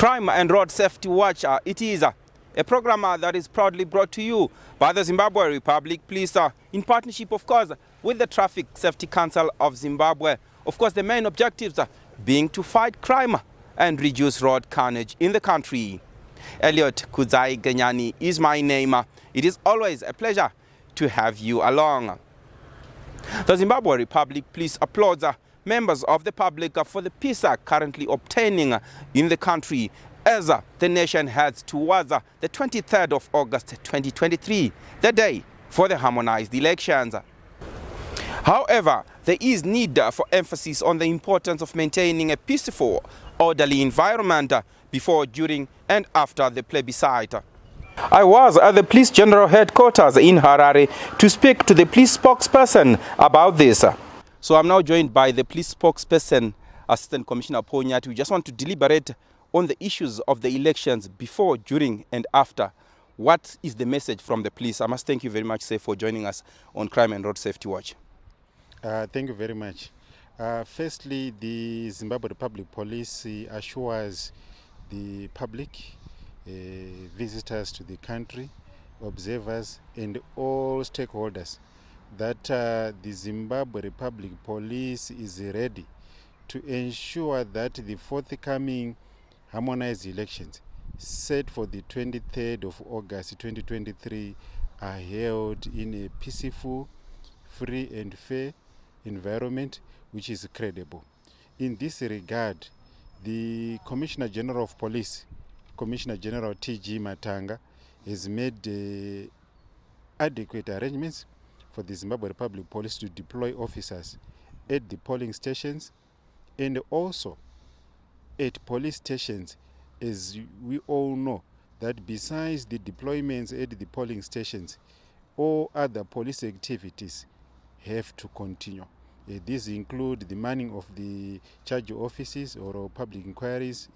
Crime and Road Safety Watch. It is a program that is proudly brought to you by the Zimbabwe Republic Police in partnership, of course, with the Traffic Safety Council of Zimbabwe. Of course, the main objectives being to fight crime and reduce road carnage in the country. Elliot Kudzai Genyani is my name. It is always a pleasure to have you along. The Zimbabwe Republic Police applauds members of the public for the peace currently obtaining in the country as the nation heads towards the 23rd of August 2023, the day for the harmonized elections. However, there is need for emphasis on the importance of maintaining a peaceful, orderly environment before, during and after the plebiscite. I was at the Police General Headquarters in Harare to speak to the police spokesperson about this. So I'm now joined by the police spokesperson, Assistant Commissioner Ponyati. We just want to deliberate on the issues of the elections before, during and after. What is the message from the police? I must thank you very much, sir, for joining us on Crime and Road Safety Watch. Thank you very much. Firstly, the Zimbabwe Republic Police assures the public, visitors to the country, observers and all stakeholders that the Zimbabwe Republic Police is ready to ensure that the forthcoming harmonized elections set for the 23rd of August 2023 are held in a peaceful, free and fair environment which is credible. In this regard, the Commissioner General of Police, Commissioner General T.G. Matanga, has made adequate arrangements for the Zimbabwe Republic Police to deploy officers at the polling stations and also at police stations. As we all know, that besides the deployments at the polling stations, all other police activities have to continue. These include the manning of the charge offices or public inquiries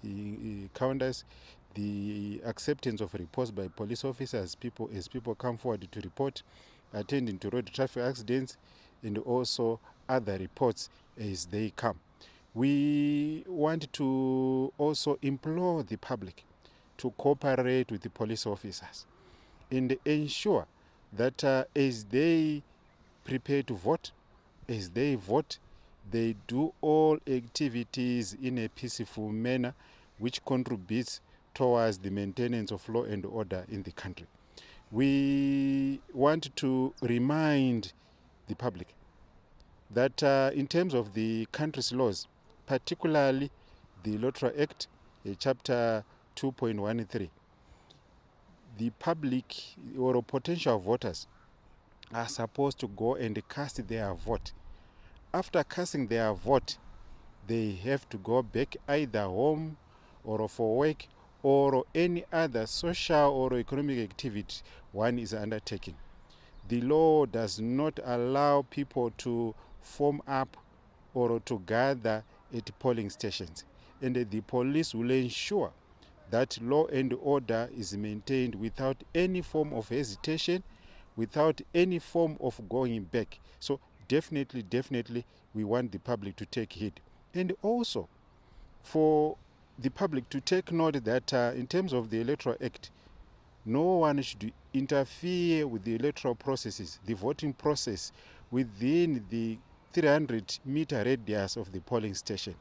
counters, the acceptance of reports by police officers as people come forward to report, attending to road traffic accidents, and also other reports as they come. We want to also implore the public to cooperate with the police officers and ensure that as they prepare to vote, as they vote, they do all activities in a peaceful manner which contributes towards the maintenance of law and order in the country. We want to remind the public that in terms of the country's laws, particularly the Electoral Act, Chapter 2.13, the public or potential voters are supposed to go and cast their vote. After casting their vote, they have to go back either home or for work or any other social or economic activity one is undertaking. The law does not allow people to form up or to gather at polling stations, and the police will ensure that law and order is maintained without any form of hesitation, without any form of going back. So definitely we want the public to take heed, and also for the public to take note that in terms of the Electoral Act, no one should interfere with the electoral processes, the voting process within the 300-meter radius of the polling station.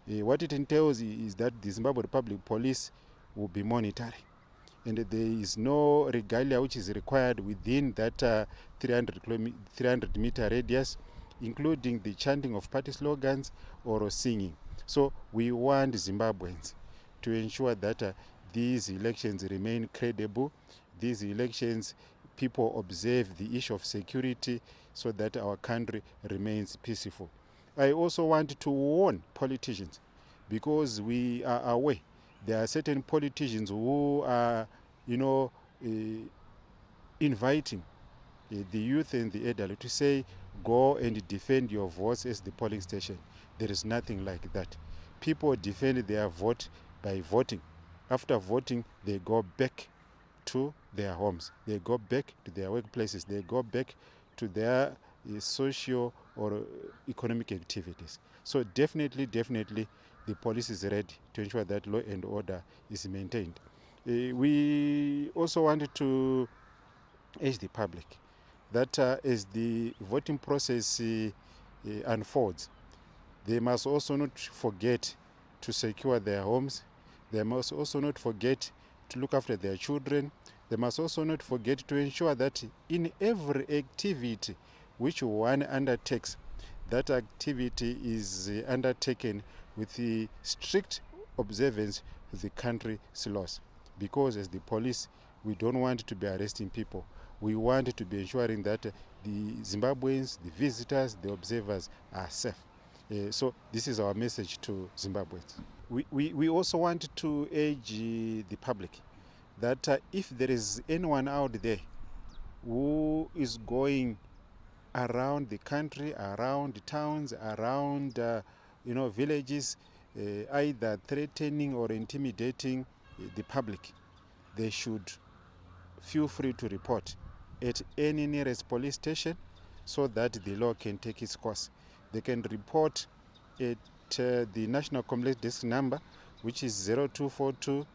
What it entails is that the Zimbabwe Republic Police will be monitoring, and there is no regalia which is required within that 300-meter radius, including the chanting of party slogans or singing. So we want Zimbabweans to ensure that these elections remain credible. These elections, people observe the issue of security so that our country remains peaceful. I also want to warn politicians, because we are aware there are certain politicians who are, inviting the youth and the elderly to say, go and defend your votes at the polling station. There is nothing like that. People defend their vote by voting. After voting, they go back to their homes. They go back to their workplaces. They go back to their social or economic activities. So definitely the police is ready to ensure that law and order is maintained. We also wanted to urge the public that as the voting process unfolds, they must also not forget to secure their homes. They must also not forget to look after their children. They must also not forget to ensure that in every activity which one undertakes, that activity is undertaken with the strict observance of the country's laws. Because as the police, we don't want to be arresting people. We want to be ensuring that the Zimbabweans, the visitors, the observers are safe. So this is our message to Zimbabweans. We also want to urge the public that if there is anyone out there who is going around the country, around the towns, around villages, either threatening or intimidating the public, they should feel free to report at any nearest police station so that the law can take its course. They can report at the National Complaint Desk number, which is 0242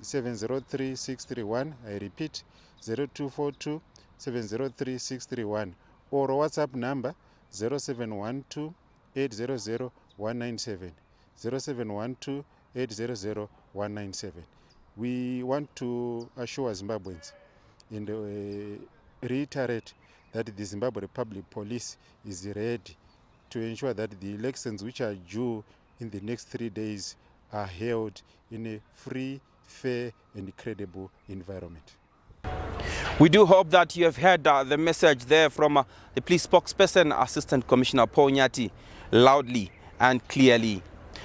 703 631. I repeat, 0242 703 631, or WhatsApp number 0712 800 197, 0712 800 197. We want to assure Zimbabweans and reiterate that the Zimbabwe Republic Police is ready to ensure that the elections which are due in the next 3 days are held in a free, fair and credible environment. We do hope that you have heard the message there from the police spokesperson, Assistant Commissioner Paul Nyati, loudly and clearly.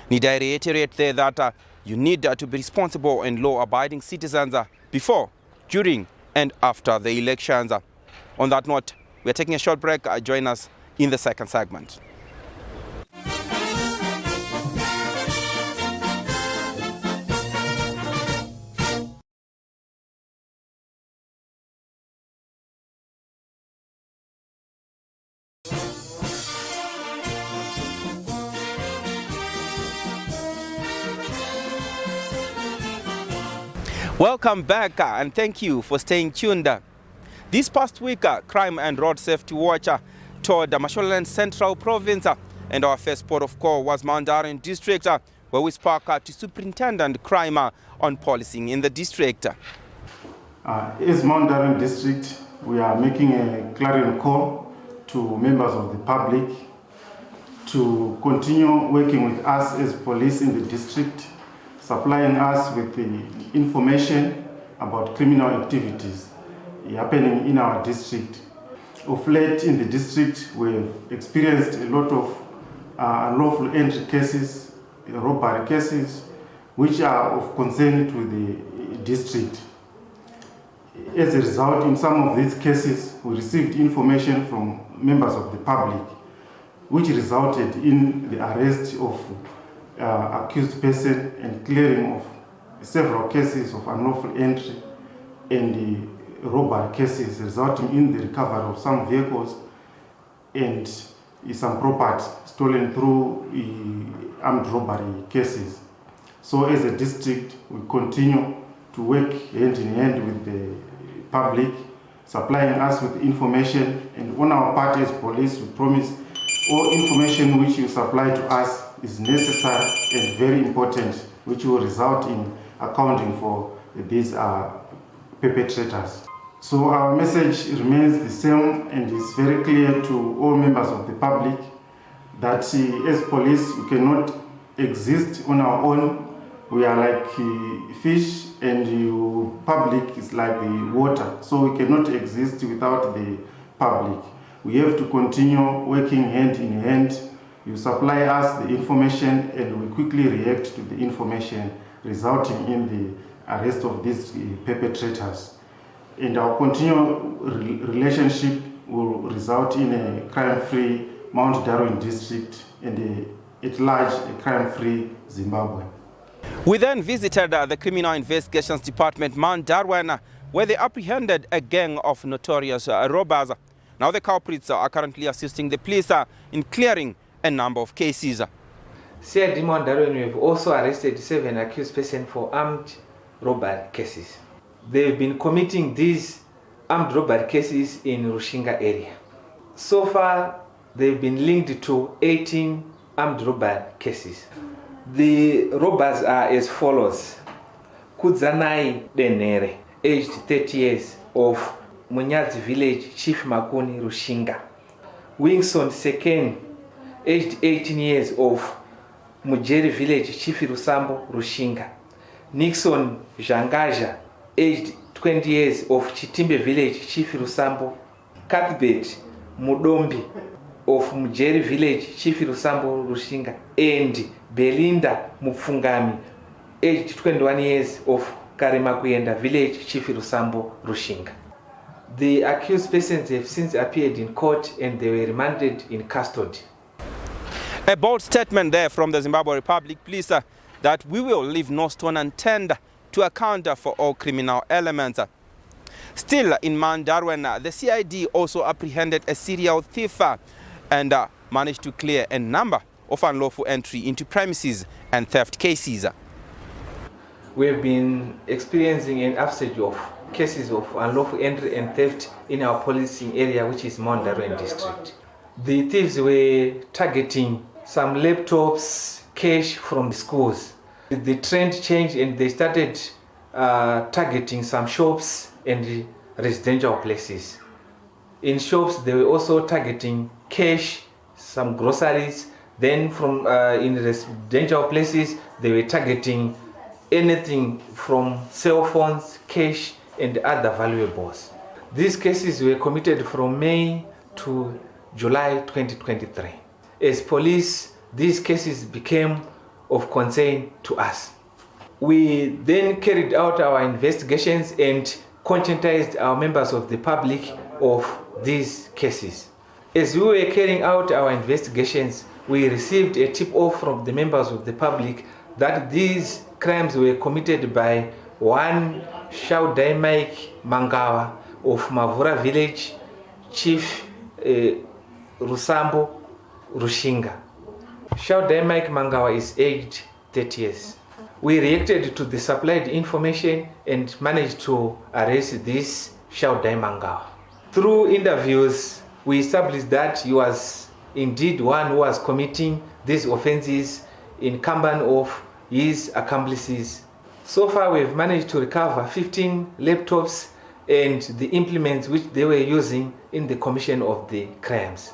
Need I reiterate there that you need to be responsible and law-abiding citizens before, during and after the elections. On that note, we are taking a short break. Join us in the second segment. Welcome back and thank you for staying tuned. This past week, Crime and Road Safety Watch toured Mashonaland Central Province, and our first port of call was Mount Darren District, where we spoke to Superintendent Crime on policing in the district. As Mount Darren District, we are making a clarion call to members of the public to continue working with us as police in the district, supplying us with the information about criminal activities happening in our district. Of late in the district, we've experienced a lot of unlawful entry cases, robbery cases, which are of concern to the district. As a result, in some of these cases, we received information from members of the public, which resulted in the arrest of accused person and clearing of several cases of unlawful entry and the robbery cases, resulting in the recovery of some vehicles and some property stolen through armed robbery cases. So as a district, we continue to work hand in hand with the public, supplying us with information, and on our part as police, we promise all information which you supply to us is necessary and very important, which will result in accounting for these perpetrators. So our message remains the same and is very clear to all members of the public that as police we cannot exist on our own. We are like fish and the public is like the water, so we cannot exist without the public. We have to continue working hand in hand. You supply us the information and we quickly react to the information, resulting in the arrest of these perpetrators. And our continual relationship will result in a crime-free Mount Darwin district and at large a crime-free Zimbabwe. We then visited the Criminal Investigations Department, Mount Darwin, where they apprehended a gang of notorious robbers. Now the culprits are currently assisting the police in clearing a number of cases. CID Mondarwen, we have also arrested 7 accused persons for armed robbery cases. They've been committing these armed robbery cases in Rushinga area. So far, they've been linked to 18 armed robbery cases. The robbers are as follows. Kudzanai Denere, aged 30 years, of Munyadzi village, Chief Makuni, Rushinga. Wingson Seken, aged 18 years, of Mujeri village, Chief Rusambo, Rushinga. Nixon Jangaja, aged 20 years, of Chitimbe village, Chief Rusambo. Cuthbert Mudombi, of Mujeri village, Chief Rusambo, Rushinga. And Belinda Mufungami, aged 21 years, of Karimakuyenda village, Chief Rusambo, Rushinga. The accused persons have since appeared in court and they were remanded in custody. A bold statement there from the Zimbabwe Republic Police that we will leave no stone unturned to account for all criminal elements. Still in Mandarwen, the CID also apprehended a serial thief and managed to clear a number of unlawful entry into premises and theft cases. We have been experiencing an upsurge of cases of unlawful entry and theft in our policing area, which is Mandarwen district. The thieves were targeting some laptops, cash from the schools. The trend changed and they started targeting some shops and residential places. In shops, they were also targeting cash, some groceries. Then from in residential places, they were targeting anything from cell phones, cash, and other valuables. These cases were committed from May to July 2023. As police, these cases became of concern to us. We then carried out our investigations and conscientized our members of the public of these cases. As we were carrying out our investigations, we received a tip-off from the members of the public that these crimes were committed by one Shaudai Mike Mangawa of Mavura village, Chief Rusambo, Rushinga. Shaudai Mike Mangawa is aged 30 years. We reacted to the supplied information and managed to arrest this Shaudai Mangawa. Through interviews, we established that he was indeed one who was committing these offenses in company of his accomplices. So far, we've managed to recover 15 laptops and the implements which they were using in the commission of the crimes.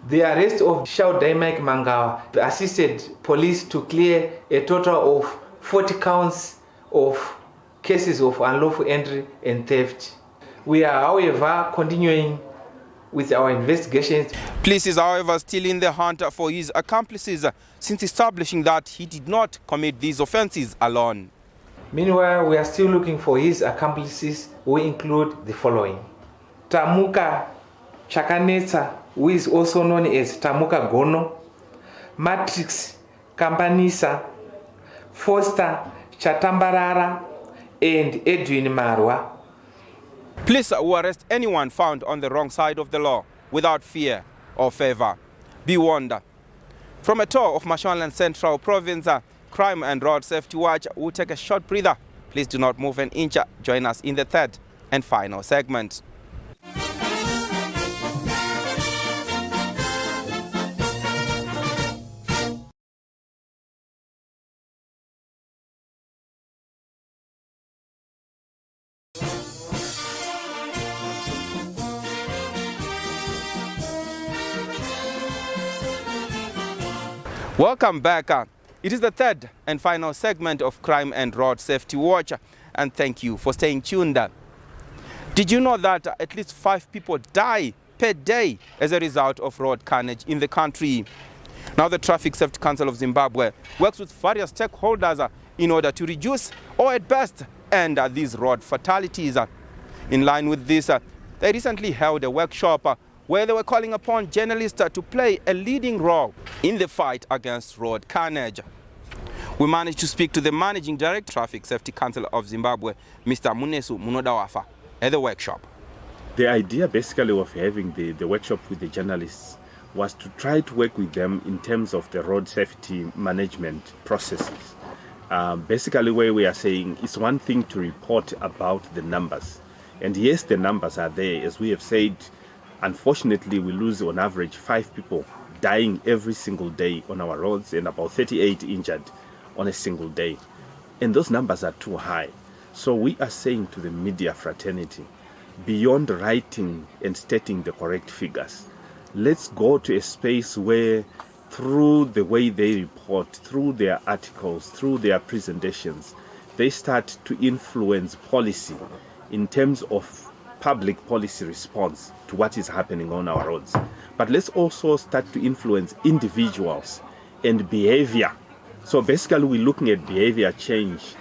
The arrest of Shaudai Mike Mangawa assisted police to clear a total of 40 counts of cases of unlawful entry and theft. We are, however, continuing with our investigations. Police is, however, still in the hunt for his accomplices since establishing that he did not commit these offenses alone. Meanwhile, we are still looking for his accomplices, who include the following. Tamuka Chakanetsa, who is also known as Tamuka Gono, Matrix Kampanisa, Foster Chatambarara, and Edwin Marwa. Police will arrest anyone found on the wrong side of the law without fear or favor. Be warned. From a tour of Mashonaland Central Province, Crime and Road Safety Watch will take a short breather. Please do not move an inch. Join us in the third and final segment. Welcome back. It is the third and final segment of Crime and Road Safety Watch, and thank you for staying tuned. Did you know that at least 5 people die per day as a result of road carnage in the country? Now the Traffic Safety Council of Zimbabwe works with various stakeholders in order to reduce or at best end these road fatalities. In line with this, they recently held a workshop where they were calling upon journalists to play a leading role in the fight against road carnage. We managed to speak to the Managing Director, Traffic Safety Council of Zimbabwe, Mr. Munesu Munodawafa, at the workshop. The idea basically of having the workshop with the journalists was to try to work with them in terms of the road safety management processes. Basically, where we are saying it's one thing to report about the numbers. And yes, the numbers are there. As we have said, unfortunately, we lose on average 5 people dying every single day on our roads and about 38 injured on a single day. And those numbers are too high. So we are saying to the media fraternity, beyond writing and stating the correct figures, let's go to a space where through the way they report, through their articles, through their presentations, they start to influence policy in terms of public policy response to what is happening on our roads. But let's also start to influence individuals and behavior. So basically we're looking at behavior change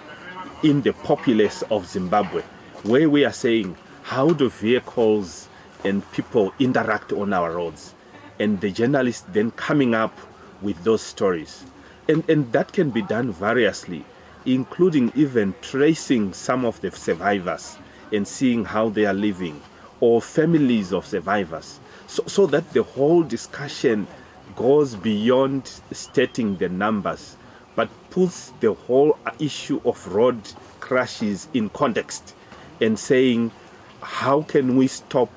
in the populace of Zimbabwe, where we are saying, how do vehicles and people interact on our roads? And the journalists then coming up with those stories. And that can be done variously, including even tracing some of the survivors and seeing how they are living, or families of survivors, so that the whole discussion goes beyond stating the numbers, but puts the whole issue of road crashes in context and saying, how can we stop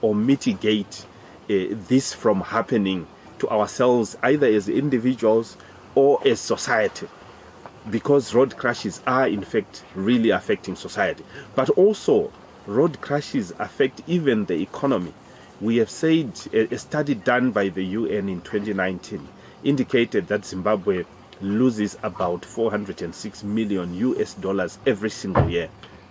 or mitigate this from happening to ourselves, either as individuals or as society? Because road crashes are in fact really affecting society. But also road crashes affect even the economy. We have said a study done by the UN in 2019 indicated that Zimbabwe loses about $406 million every single year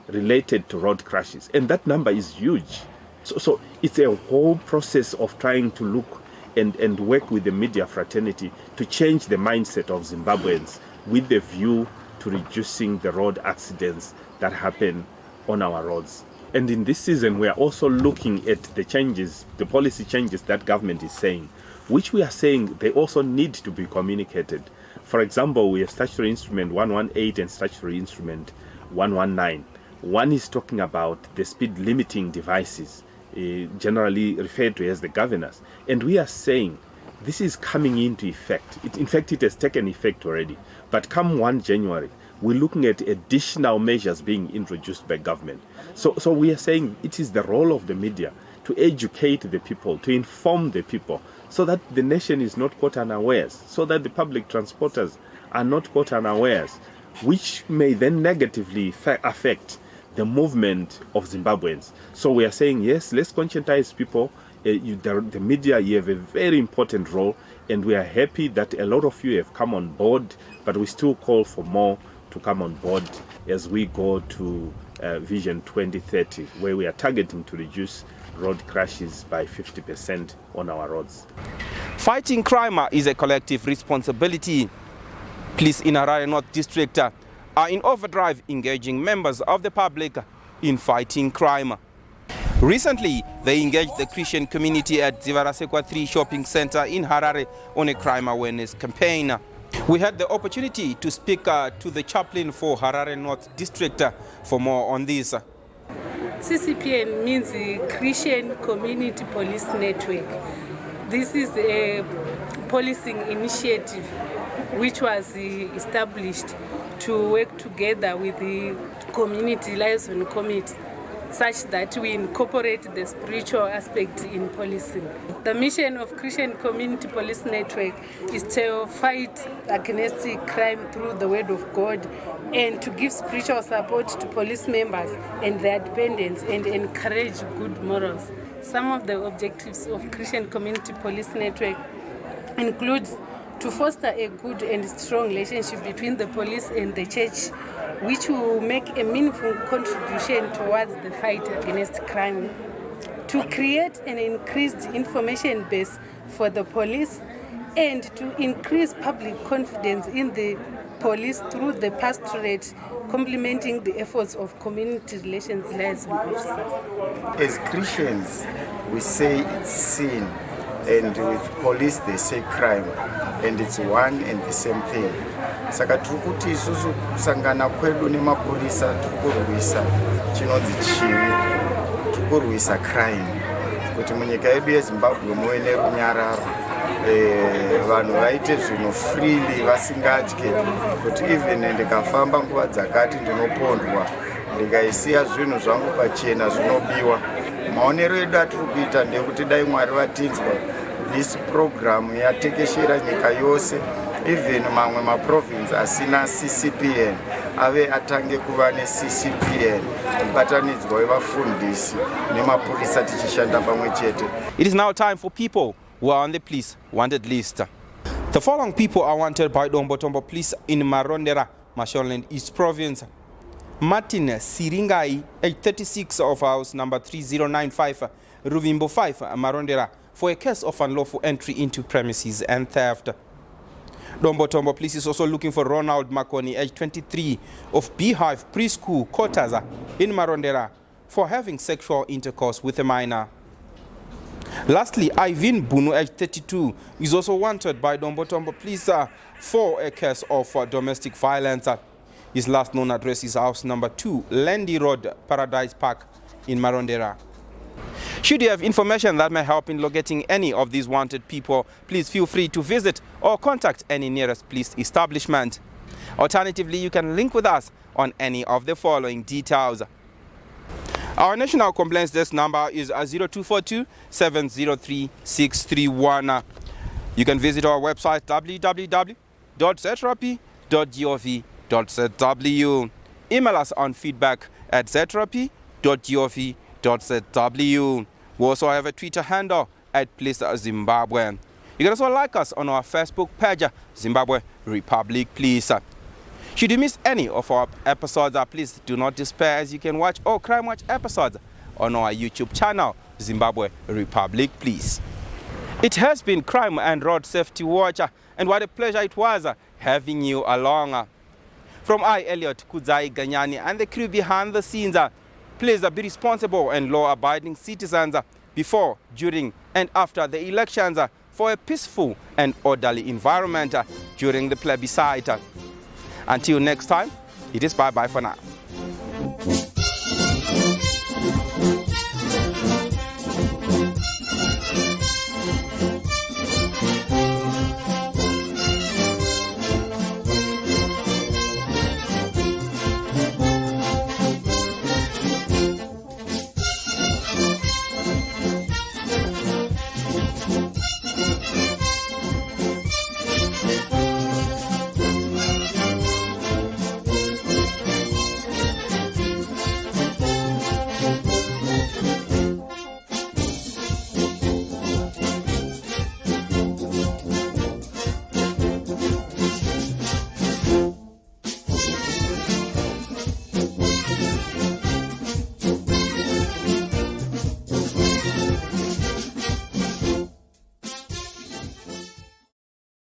related to road crashes. And that number is huge. So it's a whole process of trying to look and work with the media fraternity to change the mindset of Zimbabweans with the view to reducing the road accidents that happen on our roads. And in this season, we are also looking at the changes, the policy changes that government is saying, which we are saying they also need to be communicated. For example, we have statutory instrument 118 and statutory instrument 119. One is talking about the speed limiting devices, generally referred to as the governors. And we are saying this is coming into effect. In fact, it has taken effect already. But come 1 January, we're looking at additional measures being introduced by government. So we are saying it is the role of the media to educate the people, to inform the people, so that the nation is not caught unawares, so that the public transporters are not caught unawares, which may then negatively affect the movement of Zimbabweans. So we are saying, yes, let's conscientize people. The media, you have a very important role, and we are happy that a lot of you have come on board, but we still call for more to come on board as we go to Vision 2030, where we are targeting to reduce road crashes by 50% on our roads. Fighting crime is a collective responsibility. Police in Harare North District are in overdrive, engaging members of the public in fighting crime. Recently, they engaged the Christian community at Zivarasekwa 3 shopping center in Harare on a crime awareness campaign. We had the opportunity to speak to the chaplain for Harare North District for more on this. CCPN means the Christian Community Police Network. This is a policing initiative which was established to work together with the community liaison committee, such that we incorporate the spiritual aspect in policing. The mission of Christian Community Police Network is to fight against crime through the word of God and to give spiritual support to police members and their dependents and encourage good morals. Some of the objectives of Christian Community Police Network include to foster a good and strong relationship between the police and the church, which will make a meaningful contribution towards the fight against crime, to create an increased information base for the police, and to increase public confidence in the police through the pastorate, complementing the efforts of community relations liaison officers. As Christians, we say it's sin, and with police they say crime, and it's one and the same thing. Saka turikuti isusu kusangana kwedu nemapolisa tukurwisa chinonzi chivi, tukurwisa crime, kuti munyika yedu yeZimbabwe muve nerunyararo. vanhu vaite zvinhu freely vasingatye kuti even ndikafamba nguva dzakati ndinopondwa ndikaisiya zvinhu zvangu pachena zvinobiwa. Maonero edu atiri kuita ndekuti dai Mwari vatinzwa this program yatekeshera nyika yose, even mamwe maprovince asina CCPN ave atange kuva neCCPN, mubatanidzwa wevafundisi nemapurisa tichishanda pamwe chete. It is now time for people who are on the police wanted list. The following people are wanted by Dombo Police in Marondera, Mashonaland East Province. Martin Siringai, age 36, of house number 3095, Ruvimbo 5, Marondera, for a case of unlawful entry into premises and theft. Dombo Police is also looking for Ronald Makoni, age 23, of Beehive Preschool, Kotaza, in Marondera, for having sexual intercourse with a minor. Lastly, Ivan Bunu, age 32, is also wanted by Dombo Police for a case of domestic violence. His last known address is house number 2, Landy Road, Paradise Park, in Marondera. Should you have information that may help in locating any of these wanted people, please feel free to visit or contact any nearest police establishment. Alternatively, you can link with us on any of the following details. Our national complaints desk number is 0242 703 631. You can visit our website www.zetrapi.gov.zw. Email us on feedback@zetrapi.gov.zw. We also have a Twitter handle @PoliceZimbabwe. You can also like us on our Facebook page, Zimbabwe Republic Police. Should you miss any of our episodes, please do not despair, as you can watch all Crime Watch episodes on our YouTube channel, Zimbabwe Republic Police. It has been Crime and Road Safety Watch, and what a pleasure it was having you along. From I, Elliot Kudzai Ganyani, and the crew behind the scenes, please be responsible and law-abiding citizens before, during, and after the elections for a peaceful and orderly environment during the plebiscite. Until next time, it is bye-bye for now.